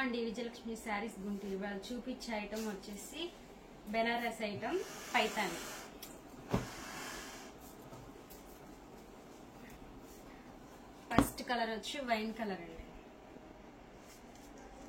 అండి విజయలక్ష్మి శారీస్ గుంటూరు. ఇవాళ చూపించే ఐటమ్ వచ్చేసి Banaras item Paithani. First colour వచ్చి వైన్ కలర్ అండి.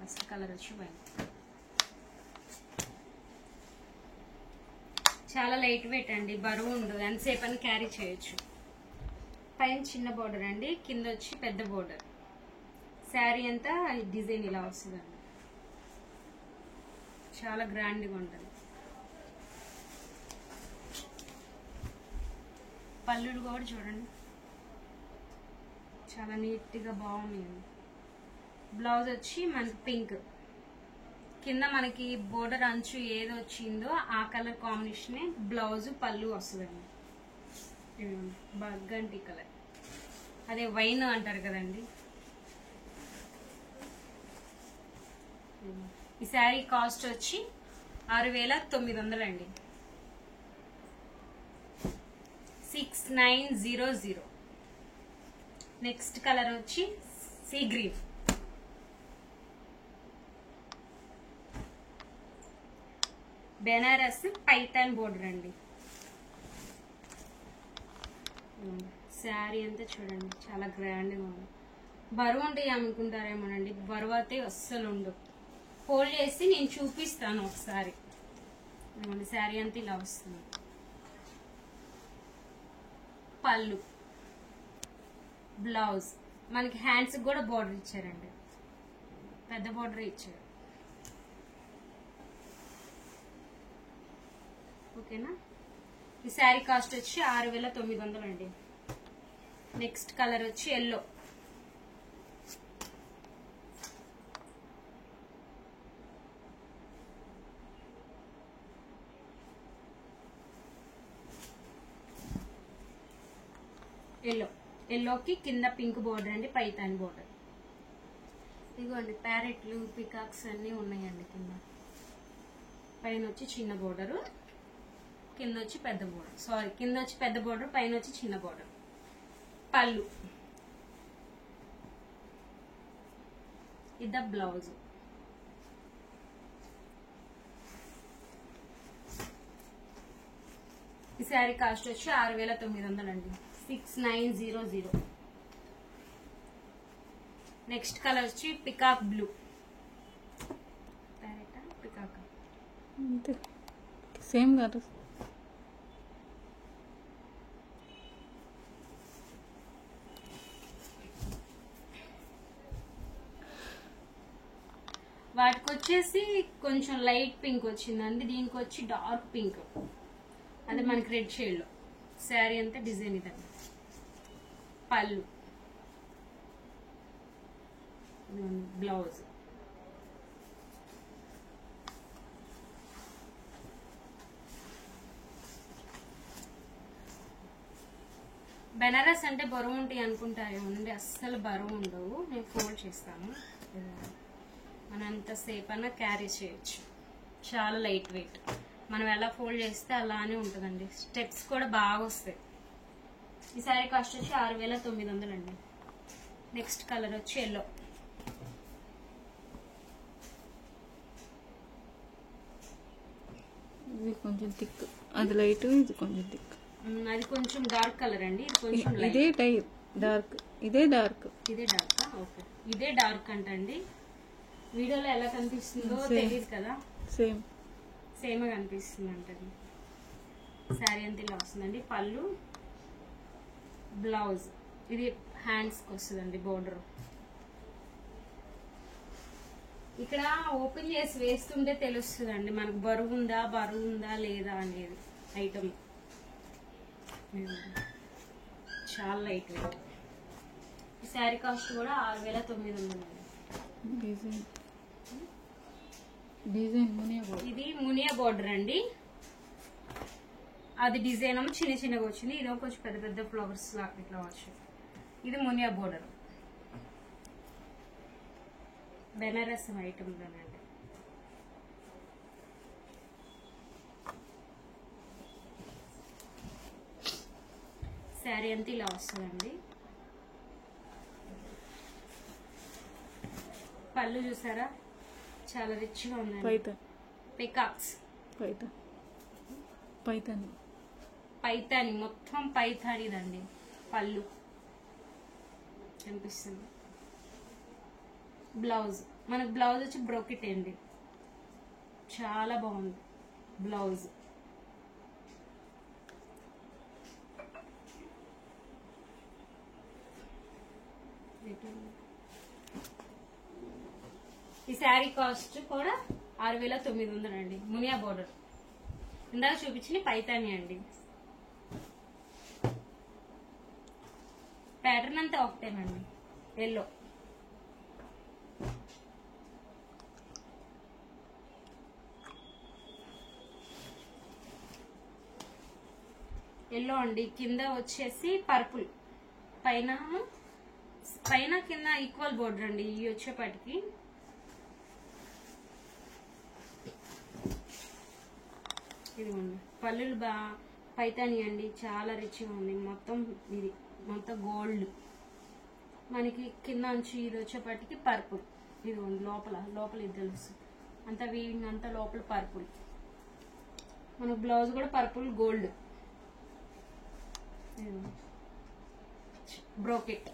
ఫస్ట్ కలర్ వచ్చి వైన్. చాలా లైట్ వెయిట్ అండి, బరువు ఉండదు, ఎంతసేపు అని క్యారీ చేయొచ్చు. పైన చిన్న బోర్డర్ అండి, కింద వచ్చి పెద్ద బోర్డర్. శారీ అంతా డిజైన్ ఇలా వస్తుందండి, చాలా గ్రాండ్గా ఉంటుంది. పళ్ళులు కూడా చూడండి, చాలా నీట్గా బాగున్నాయండి. బ్లౌజ్ వచ్చి మనకి పింక్, కింద మనకి బోర్డర్ అంచు ఏది వచ్చిందో ఆ కలర్ కాంబినేషనే బ్లౌజ్ పళ్ళు వస్తుందండి. బర్గంటి కలర్, అదే వైన్ అంటారు కదండి. ఈ శారీ కాస్ట్ వచ్చి 6900 అండి. 6900. నెక్స్ట్ కలర్ వచ్చి sea green. Banaras Paithan border అండి. శారీ అంతా చూడండి, చాలా గ్రాండ్గా ఉంది. బరువు ఉంటాయి అనుకుంటారేమోనండి, బరువు అయితే అస్సలు ఉండవు. ఫోల్డ్ చేసి నేను చూపిస్తాను ఒకసారి. శారీ అంతా ఇలా వస్తుంది. పళ్ళు, బ్లౌజ్, మనకి హ్యాండ్స్ కూడా బోర్డర్ ఇచ్చారండి, పెద్ద బోర్డర్ ఇచ్చారు. ఓకేనా. ఈ శారీ కాస్ట్ వచ్చి 6900 అండి. నెక్స్ట్ కలర్ వచ్చి ఎల్లో. ఎల్లోకి కింద పింక్ బోర్డర్ అండి, పైతాని బోర్డర్. ఇదిగోండి ప్యారెట్లు, పికాక్స్ అన్నీ ఉన్నాయండి కింద. పైన వచ్చి చిన్న బోర్డరు, కింద వచ్చి పెద్ద బోర్డర్. సారీ, కింద వచ్చి పెద్ద బోర్డర్, పైన వచ్చి చిన్న బోర్డర్. పళ్ళు, ఇది బ్లౌజ్. ఈ శారీ కాస్ట్ వచ్చి 6900 అండి. 6900. నెక్స్ట్ కలర్ వచ్చి peacock blue. Peacock same colour. వాటికి వచ్చేసి కొంచెం లైట్ పింక్ వచ్చిందండి, దీనికి వచ్చి డార్క్ పింక్, అదే మనకి రెడ్ షేడ్ లో. శారీ అంతా డిజైన్ ఇదండి. పళ్ళు, బ్లౌజ్. బెనారస్ అంటే బరువు ఉంటాయి అనుకుంటారేమోనండి, అస్సలు బరువు ఉండవు. నేను ఫోల్డ్ చేస్తాను, మనం ఎంతసేపు అన్నా క్యారీ చేయొచ్చు. చాలా లైట్ వెయిట్, మనం ఎలా ఫోల్డ్ చేస్తే అలానే ఉంటుందండి. స్టెప్స్ కూడా బాగా వస్తాయి. ఈ శారీ కాస్ట్ వచ్చి 6900 అండి. నెక్స్ట్ కలర్ వచ్చి ఎల్లో. ఇది కొంచెం థిక్, అది లైట్, ఇది కొంచెం థిక్. అది కొంచెం డార్క్ కలర్ అండి, ఇది కొంచెం లైట్. ఇదే టైప్ డార్క్, ఇదే డార్క్. ఇదే డార్క్. ఓకే, ఇదే డార్క్ అంటండి. వీడియోలో ఎలా కనిపిస్తుందో తెలియదు కదా, సేమ్ కనిపిస్తుంది అంటది. శారీ అంతా ఇలా వస్తుందండి. పళ్ళు, బ్లౌజ్, ఇది హ్యాండ్స్కి వస్తుందండి బోర్డర్. ఇక్కడ ఓపెన్ చేసి వేస్తుంటే తెలుస్తుందండి మనకు బరువు ఉందా లేదా అనేది ఐటమ్. చాలా లైట్ వెయిట్. ఈ శారీ కాస్ట్ కూడా 6900 అండి. ఇది మునియా బోర్డర్ అండి. అది డిజైన్ ఏమో చిన్న చిన్నగా వచ్చింది, ఇది కొంచెం పెద్ద పెద్ద ఫ్లవర్స్ లాగా ఇట్లా వచ్చింది. ఇది మునియా బోర్డర్, బెనారస్ ఐటమ్ లోనండి. శారీ అంతా ఇలా వస్తుందండి. పళ్ళు చూసారా చాలా రిచ్గా ఉందండి. Python peacocks Python Python Paithani, మొత్తం పైతానిదండి. పళ్ళు కనిపిస్తుంది. బ్లౌజ్, మనకు బ్లౌజ్ వచ్చి బ్రోకెట్ అండి. చాలా బాగుంది బ్లౌజ్. ఈ శారీ కాస్ట్ కూడా 6900 అండి. మునియా బోర్డర్, ఇందాక చూపించిన పైతాని అండి. ప్యాటర్న్ అంతా ఒకటేనండి, ఎల్లో. ఎల్లో అండి, కింద వచ్చేసి పర్పుల్, పైన కింద ఈక్వల్ బోర్డర్ అండి. ఇవి వచ్చేపాటికి ఇది ఉంది. పళ్ళులు పైతాని అండి, చాలా రిచ్గా ఉంది. మొత్తం ఇది మొత్తం గోల్డ్. మనకి కింద నుంచి ఇది వచ్చేపాటికి పర్పుల్, ఇది ఉంది. లోపల ఇది తెలుసు అంతా వీవింగ్ అంతా లోపల పర్పుల్. మన బ్లౌజ్ కూడా పర్పుల్ గోల్డ్ బ్రోకెట్.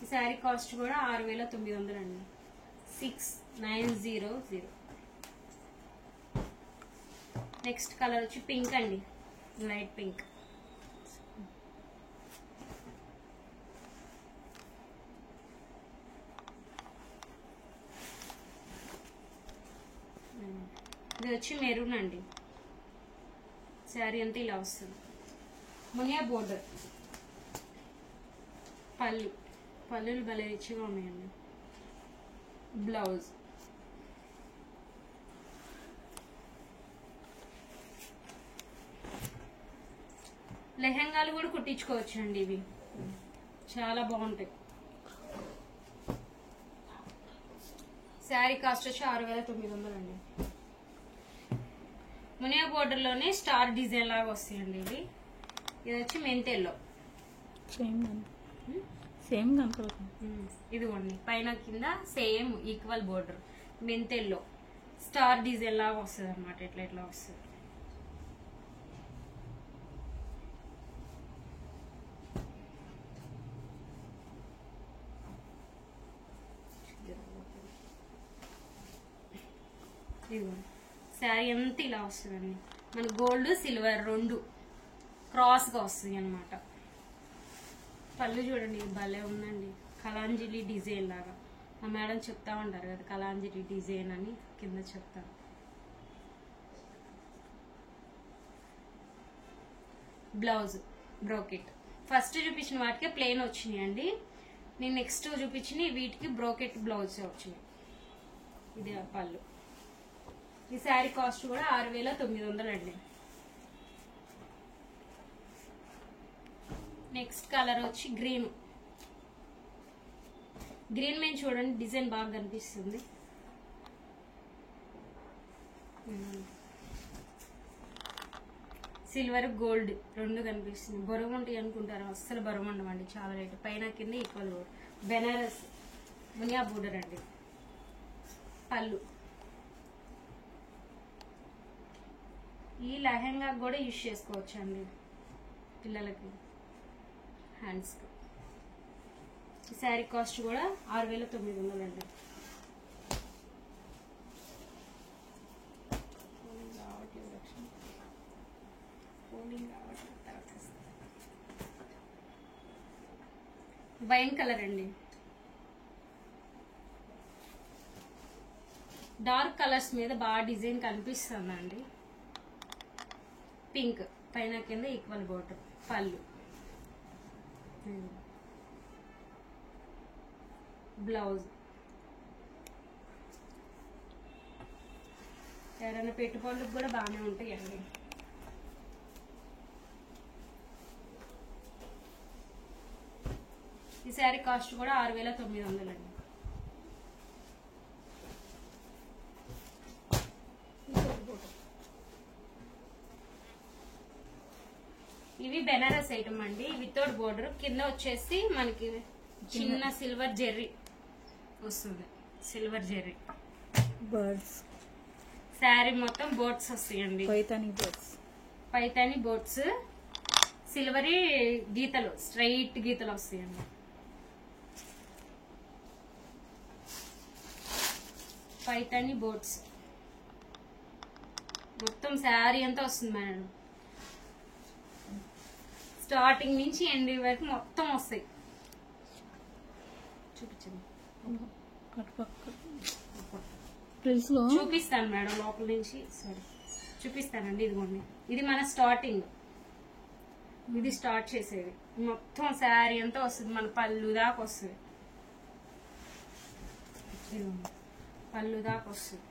ఈ శారీ కాస్ట్ కూడా 6900 అండి. 6900. నెక్స్ట్ కలర్ వచ్చి పింక్ అండి, లైట్ పింక్. ఇది వచ్చి మెరూన్ అండి. శారీ అంతా ఇలా వస్తుంది. మునియా బోర్డర్, పళ్ళులు భలే రిచ్గా ఉన్నాయండి. బ్లౌజ్ లెహంగాలు కూడా కుట్టించుకోవచ్చు అండి. ఇవి చాలా బాగుంటాయి. శారీ కాస్ట్ వచ్చి 6900 అండి. మునియా బోర్డర్ లోనే స్టార్ డిజైన్ లాగా వస్తాయండి ఇవి. ఇది వచ్చి మెంతెల్లో, సేమ్ కనపడుతుంది. ఇదిగోండి పైన కింద సేమ్ ఈక్వల్ బోర్డర్. మెంతెల్లో స్టార్ డిజైన్ లాగా వస్తుంది అనమాట. ఇట్లా వస్తుంది. ఇదిగోండి శారీ అంతా ఇలా వస్తుందండి. మన గోల్డ్ సిల్వర్ రెండు క్రాస్ గా వస్తుంది అనమాట. పళ్ళు చూడండి భలే ఉందండి, కలాంజలి డిజైన్ లాగా. మా మేడం చెప్తా ఉంటారు కదా కలాంజలి డిజైన్ అని, కింద చెప్తారు. Blouse brocade. ఫస్ట్ చూపించిన వాటికే ప్లెయిన్ వచ్చినాయి అండి. నేను నెక్స్ట్ చూపించిన వీటికి బ్రోకెట్ బ్లౌజ్ వచ్చినాయి. ఇది పళ్ళు. ఈ శారీ కాస్ట్ కూడా 6900 అండి. నెక్స్ట్ కలర్ వచ్చి గ్రీన్. గ్రీన్ మీద చూడండి డిజైన్ బాగా కనిపిస్తుంది. సిల్వర్ గోల్డ్ రెండు కనిపిస్తుంది. బరువు ఉంటాయి అనుకుంటారు, అస్సలు బరువు ఉండవండి. చాలా రేటు. పైన కింద ఈక్వల్. బెనారస్ మునియా బోర్డర్ అండి. పళ్ళు. ఈ లెహంగా కూడా యూజ్ చేసుకోవచ్చు అండి పిల్లలకి, హ్యాండ్స్. ఈ శారీ కాస్ట్ కూడా 6900 అండి. వైన్ కలర్ అండి. డార్క్ కలర్స్ మీద బాగా డిజైన్ కనిపిస్తుందండి. పింక్, పైన కింద ఈక్వల్ బోర్డర్. పళ్ళు. బ్లౌజ్. ఎవరైనా పెట్టుబడులకు కూడా బాగానే ఉంటాయండి. ఈ శారీ కాస్ట్ కూడా 6900 అండి. బెనారస్ ఐటమ్ అండి, వితౌట్ బోర్డర్. కింద వచ్చేసి మనకి చిన్న సిల్వర్ జెర్రీ వస్తుంది, సిల్వర్ జెర్రీ. బర్డ్స్ శారీ మొత్తం బోట్స్ వస్తాయండి, Paithani birds. Paithani boats, silvery గీతలు, స్ట్రైట్ గీతలు వస్తాయండి. పైతాని బోట్స్ మొత్తం శారీ అంతా వస్తుంది మేడం. స్టార్టింగ్ నుంచి ఎండింగ్ వరకు మొత్తం వస్తాయి. చూపించండి, ఫ్రిల్స్ లో చూపిస్తాను మేడం లోపల నుంచి. సరే చూపిస్తానండి. ఇదిగోండి, ఇది మన స్టార్టింగ్, ఇది స్టార్ట్ చేసేది. మొత్తం శారీ అంతా వస్తుంది, మన పళ్ళు దాకా వస్తుంది. ఇదిగోండి, పళ్ళు దాకా వస్తుంది,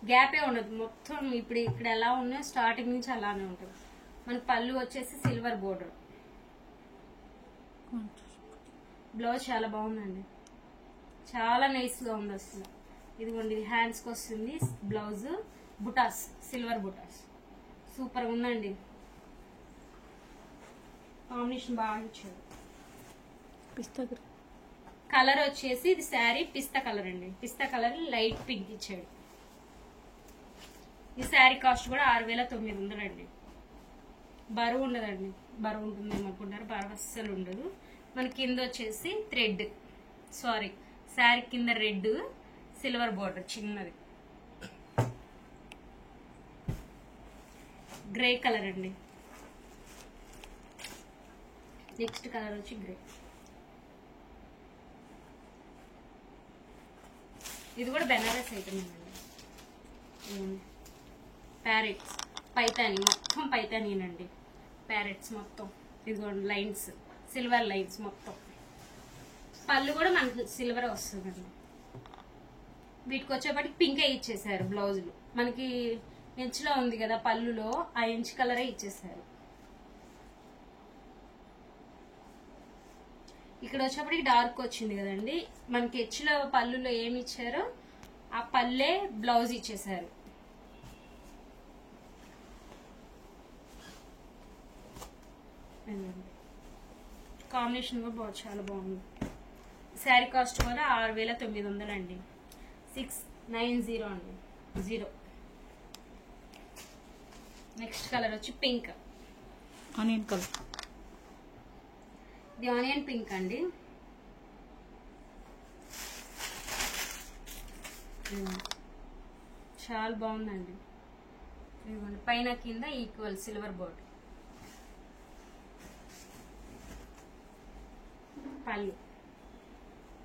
గ్యాపే ఉండదు. మొత్తం ఇప్పుడు ఇక్కడ ఎలా ఉన్నా స్టార్టింగ్ నుంచి అలానే ఉంటుంది. మన పళ్ళు వచ్చేసి సిల్వర్ బోర్డర్. బ్లౌజ్ చాలా బాగుందండి, చాలా నైస్ గా ఉంది అసలు. ఇదిగోండి, హ్యాండ్స్ కి వస్తుంది బ్లౌజ్, బుటాస్, సిల్వర్ బుటాస్, సూపర్ గా ఉందండి. కాంబినేషన్ బాగా ఇచ్చాడు. పిస్తా గ్రీన్ కలర్ వచ్చేసి ఇది శారీ పిస్తా కలర్ అండి, పిస్తా కలర్ లైట్ పింక్ ఇచ్చాడు. ఈ శారీ కాస్ట్ కూడా 6,900 అండి. బరువు ఉండదండి, బరువు ఉంటుందేమో అనుకుంటారు, బరువు అస్సలు ఉండదు. మన కింద వచ్చేసి థ్రెడ్, సారీ శారీ కింద రెడ్, సిల్వర్ బోర్డర్ చిన్నది, గ్రే కలర్ అండి. నెక్స్ట్ కలర్ వచ్చి గ్రే. ఇది కూడా బెనారస్ ఐటమ్ అండి. ప్యారెట్స్, పైతాని, మొత్తం పైతానీనండి. ప్యారెట్స్ మొత్తం ఇదిగోండి, లైన్స్, సిల్వర్ లైన్స్ మొత్తం. పళ్ళు కూడా మనకు సిల్వర్ వస్తుందండి. వీటికి వచ్చేప్పటికి పింకే ఇచ్చేసారు బ్లౌజులు. మనకి ఎంచులో ఉంది కదా పళ్ళులో, ఆ ఎంచు కలరే ఇచ్చేసారు. ఇక్కడ వచ్చేప్పటికి డార్క్ వచ్చింది కదండి, మనకి హెచ్లో పళ్ళులో ఏమి ఇచ్చారో ఆ పళ్ళే బ్లౌజ్ ఇచ్చేసారు. కాంబినేషన్ కూడా చాలా బాగుంది. శారీ కాస్ట్ కూడా 6,900 అండి, 690 అండి, 0. నెక్స్ట్ కలర్ వచ్చి పింక్, ఆనియన్ కలర్. ఇది ఆనియన్ పింక్ అండి. చాలా బాగుందండి. ఇదిగోండి, పైన కింద ఈక్వల్ సిల్వర్ బోర్డ్. పళ్ళు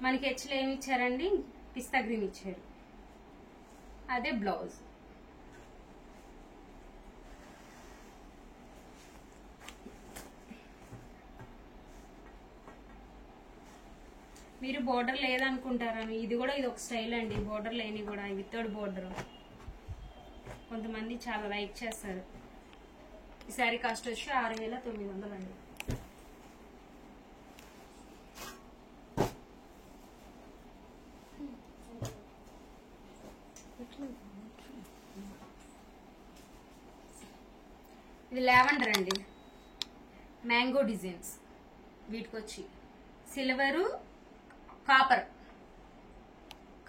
మనకి హెచ్లో ఏమి ఇచ్చారండి, పిస్తా గ్రీన్ ఇచ్చారు, అదే బ్లౌజ్. మీరు బోర్డర్ లేదనుకుంటారని, ఇది కూడా ఇది ఒక స్టైల్ అండి, బోర్డర్ లేని కూడా వితౌట్ బోర్డర్. కొంతమంది చాలా లైక్ చేస్తారు. ఈ శారీ కాస్ట్ వచ్చి 6,900 అండి. ఇది లావెండర్ అండి, మ్యాంగో డిజైన్స్. వీటికి వచ్చి silver, copper,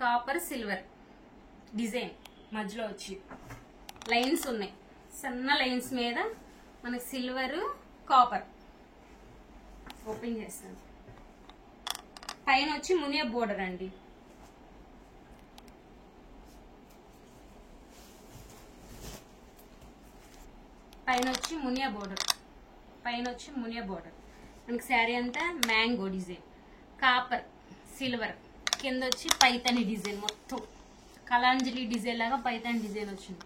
copper silver design మధ్యలో వచ్చి లైన్స్ ఉన్నాయి, సన్న లైన్స్ మీద మనకి సిల్వర్ కాపర్. ఓపెన్ చేస్తాను. పైన వచ్చి మునియా బోర్డర్ అండి. పైన వచ్చి మునియా బోర్డర్, పైన వచ్చి మునియా బోర్డర్. మనకి శారీ అంతా మ్యాంగో డిజైన్, కాపర్ సిల్వర్, కింద వచ్చి పైతాని డిజైన్, మొత్తం కలాంజలి డిజైన్ లాగా పైతాని డిజైన్ వచ్చింది.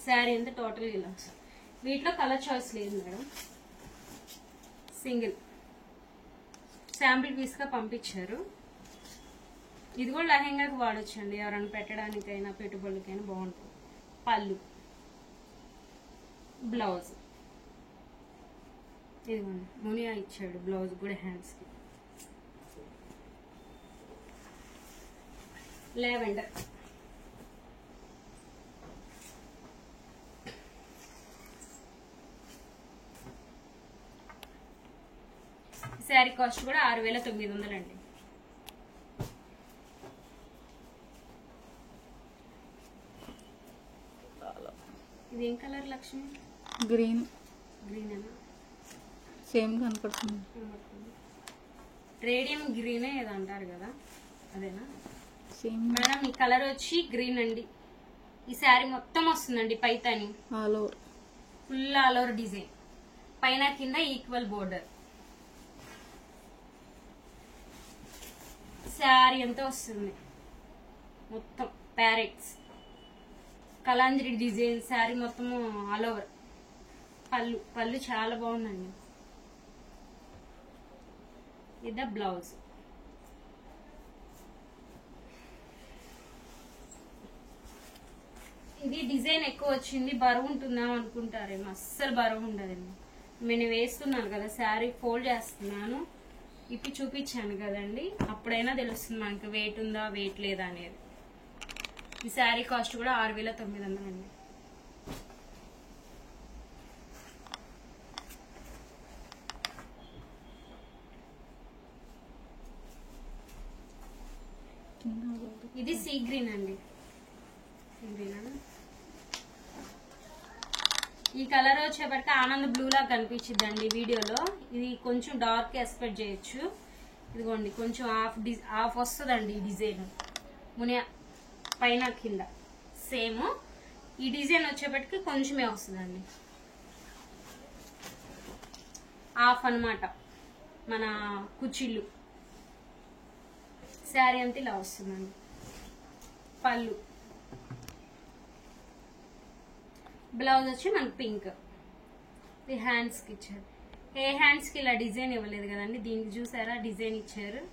శారీ అంతా టోటల్ ఇలా. వీటిలో కలర్ చాయిస్ లేదు మేడం, సింగిల్ శాంపిల్ పీస్గా పంపించారు. ఇది కూడా లెహంగాకి వాడొచ్చండి, ఎవరైనా పెట్టడానికైనా పెట్టుబడులకైనా బాగుంటుంది. పళ్ళు, బ్లౌజ్ ఇదిగోండి, మునియా ఇచ్చాడు బ్లౌజ్ కూడా, హ్యాండ్స్కి లావెండర్. శారీ కాస్ట్ కూడా 6900 అండి. ఇదేం కలర్ లక్ష్మి? గ్రీన్. గ్రీన్ అనా? సేమ్ కనపడుతుంది. రేడియం గ్రీనే ఏదో అంటారు కదా, అదేనా? సేమ్. మేడం ఈ కలర్ వచ్చి గ్రీన్ అండి. ఈ శారీ మొత్తం వస్తుందండి Paithani, all over, full all over design, పైన కింద ఈక్వల్ బోర్డర్. శారీ అంతా వస్తుంది మొత్తం ప్యారెట్స్, కలాంజరి డిజైన్. శారీ మొత్తము ఆల్ ఓవర్. పళ్ళు చాలా బాగుందండి. ఇది బ్లౌజ్. ఇది డిజైన్ ఎక్కువ వచ్చింది, బరువు ఉంటుందా అనుకుంటారేమో. అస్సలు బరువు ఉండదండి. నేను వేస్తున్నాను కదా, శారీ ఫోల్డ్ చేస్తున్నాను, ఇప్పి చూపించాను కదండి, అప్పుడైనా తెలుస్తుంది మనకి వెయిట్ ఉందా వెయిట్ లేదా అనేది. ఈ శారీ కాస్ట్ కూడా 6900 అండి. ఇది సీ గ్రీన్ అండి. Sea green. ఈ కలర్ వచ్చేపటికి ఆనంద్ బ్లూ లా కనిపించిందండి వీడియోలో. ఇది కొంచెం డార్క్ ఎక్స్పెక్ట్ చేయొచ్చు. ఇదిగోండి కొంచెం హాఫ్ వస్తుందండి ఈ డిజైన్, మునియా పైన కింద సేమ్. ఈ డిజైన్ వచ్చేపటికి కొంచెమే వస్తుందండి, హాఫ్ అన్నమాట మన కుచ్చిళ్ళు. శారీ అంతా ఇలా వస్తుందండి. పళ్ళు, బ్లౌజ్ వచ్చి మనకు పింక్. ఇది హ్యాండ్స్కి ఇచ్చారు. ఏ హ్యాండ్స్కి ఇలా డిజైన్ ఇవ్వలేదు కదండి, దీనికి చూసారా డిజైన్ ఇచ్చారు.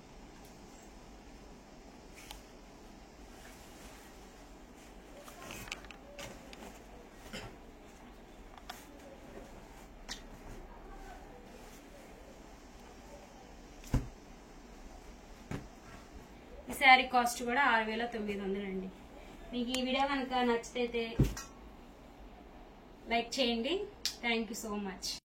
ఈ శారీ కాస్ట్ కూడా 6900 అండి. మీకు ఈ వీడియో కనుక నచ్చితే లైక్ చేయండి. Thank you so much.